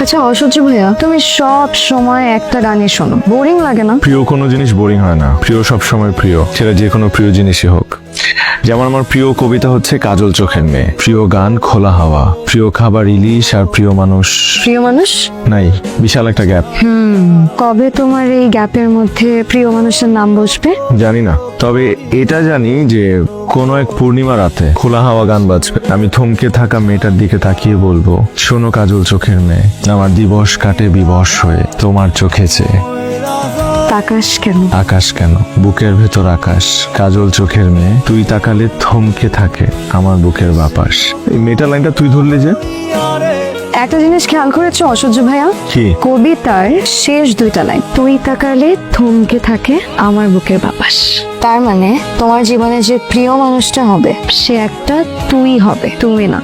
আচ্ছা অসহ্য ভাইয়া, তুমি সব সময় একটা গানই শোনো, বোরিং লাগে না? প্রিয় কোনো জিনিস বোরিং হয় না, প্রিয় সব সময় প্রিয়, সেটা যে কোনো প্রিয় জিনিসই হোক। যেমন আমার প্রিয় কবিতা হচ্ছে কাজল চোখের মেয়ে, প্রিয় গান খোলা হাওয়া, প্রিয় খাবার ইলিশ, আর প্রিয় মানুষ প্রিয় মানুষ? নাই, বিশাল একটা গ্যাপ। কবে তোমার এই গ্যাপের মধ্যে প্রিয় মানুষের নাম বসবে? জানি না, তবে এটা জানি যে কোনো এক পূর্ণিমা রাতে খোলা হাওয়া গান বাজবে, আমি থমকে থাকা মেয়েটার দিকে তাকিয়ে বলবো, শোনো কাজল চোখের মেয়ে, আমার দিবস কাটে বিবশ হয়ে তোমার চোখে চেয়ে। আকাশ কেন? আকাশ কেন, বুকের ভেতর আকাশ, কাজল চোখের মেয়ে, তুই তাকালে থমকে থাকে আমার বুকের বাপাস। এই মেয়েটা লাইনটা তুই ধরলি যে? একটা জিনিস খেয়াল করেছো অসহ্য ভাইয়া? কি? কবিতার শেষ দুইটা লাইন, তুই তাকালে থমকে থাকে আমার বুকের বাপাস। তার মানে তোমার জীবনে যে প্রিয় মানুষটা হবে সে একটা তুই হবে, তুমি না।